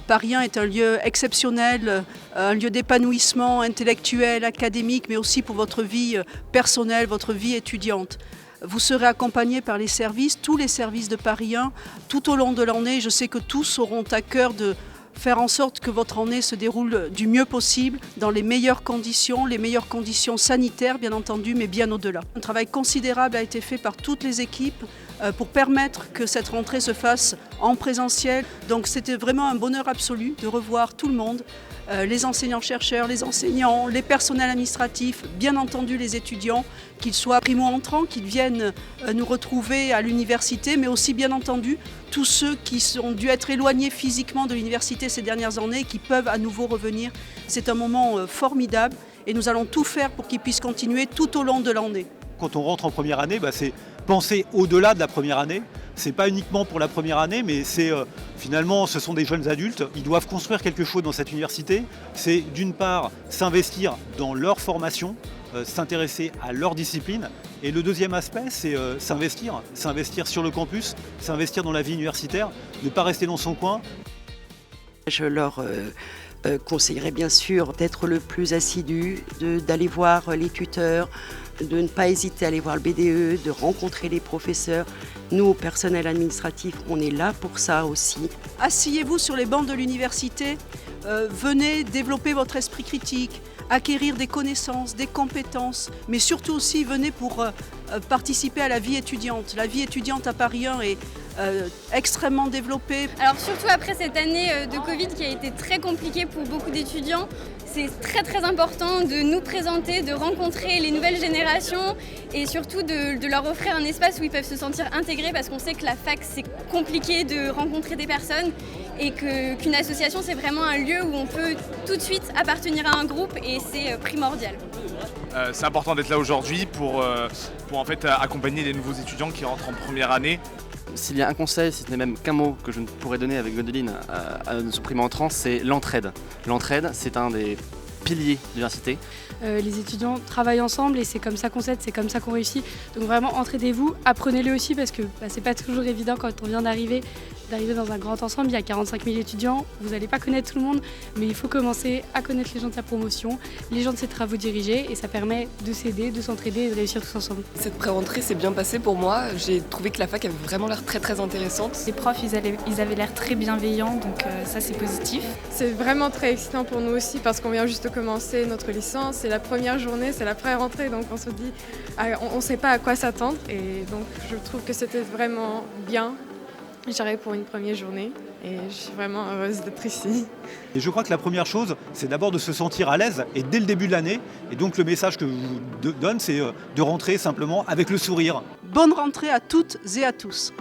Paris 1 est un lieu exceptionnel, un lieu d'épanouissement intellectuel, académique, mais aussi pour votre vie personnelle, votre vie étudiante. Vous serez accompagné par les services, tous les services de Paris 1, tout au long de l'année. Je sais que tous auront à cœur de faire en sorte que votre année se déroule du mieux possible, dans les meilleures conditions sanitaires bien entendu, mais bien au-delà. Un travail considérable a été fait par toutes les équipes pour permettre que cette rentrée se fasse en présentiel. Donc c'était vraiment un bonheur absolu de revoir tout le monde, les enseignants-chercheurs, les enseignants, les personnels administratifs, bien entendu les étudiants, qu'ils soient primo-entrants, qu'ils viennent nous retrouver à l'université, mais aussi bien entendu tous ceux qui ont dû être éloignés physiquement de l'université ces dernières années et qui peuvent à nouveau revenir. C'est un moment formidable et nous allons tout faire pour qu'ils puissent continuer tout au long de l'année. Quand on rentre en première année, c'est penser au-delà de la première année. C'est pas uniquement pour la première année, mais c'est finalement, ce sont des jeunes adultes. Ils doivent construire quelque chose dans cette université. C'est d'une part s'investir dans leur formation, s'intéresser à leur discipline. Et le deuxième aspect, c'est s'investir sur le campus, s'investir dans la vie universitaire, ne pas rester dans son coin. Je leur conseillerais bien sûr d'être le plus assidu, d'aller voir les tuteurs, de ne pas hésiter à aller voir le BDE, de rencontrer les professeurs. Nous, au personnel administratif, on est là pour ça aussi. Asseyez-vous sur les bancs de l'université, venez développer votre esprit critique, acquérir des connaissances, des compétences, mais surtout aussi venez pour participer à la vie étudiante. La vie étudiante à Paris 1 est extrêmement développée. Alors surtout après cette année de Covid qui a été très compliquée pour beaucoup d'étudiants, c'est très important de nous présenter, de rencontrer les nouvelles générations et surtout de leur offrir un espace où ils peuvent se sentir intégrés parce qu'on sait que la fac c'est compliqué de rencontrer des personnes et qu'une association c'est vraiment un lieu où on peut tout de suite appartenir à un groupe et c'est primordial. C'est important d'être là aujourd'hui pour en fait accompagner les nouveaux étudiants qui rentrent en première année. S'il y a un conseil, si ce n'est même qu'un mot que je ne pourrais donner avec Gwendoline à nos primo-entrants, c'est l'entraide. L'entraide, c'est un des piliers de l'université. Les étudiants travaillent ensemble et c'est comme ça qu'on s'aide, c'est comme ça qu'on réussit. Donc vraiment, entraidez-vous, apprenez-le aussi parce que c'est pas toujours évident quand on vient d'arriver dans un grand ensemble. Il y a 45 000 étudiants, vous n'allez pas connaître tout le monde, mais il faut commencer à connaître les gens de la promotion, les gens de ces travaux dirigés et ça permet de s'aider, de s'entraider et de réussir tous ensemble. Cette pré-rentrée s'est bien passée pour moi. J'ai trouvé que la fac avait vraiment l'air très intéressante. Les profs, ils avaient l'air très bienveillants, donc ça c'est positif. C'est vraiment très excitant pour nous aussi parce qu'on vient juste de commencer notre licence. C'est la première journée, c'est la pré-rentrée, donc on se dit, on ne sait pas à quoi s'attendre et donc je trouve que c'était vraiment bien. J'arrive pour une première journée et je suis vraiment heureuse d'être ici. Et je crois que la première chose, c'est d'abord de se sentir à l'aise et dès le début de l'année. Et donc le message que je vous donne, c'est de rentrer simplement avec le sourire. Bonne rentrée à toutes et à tous.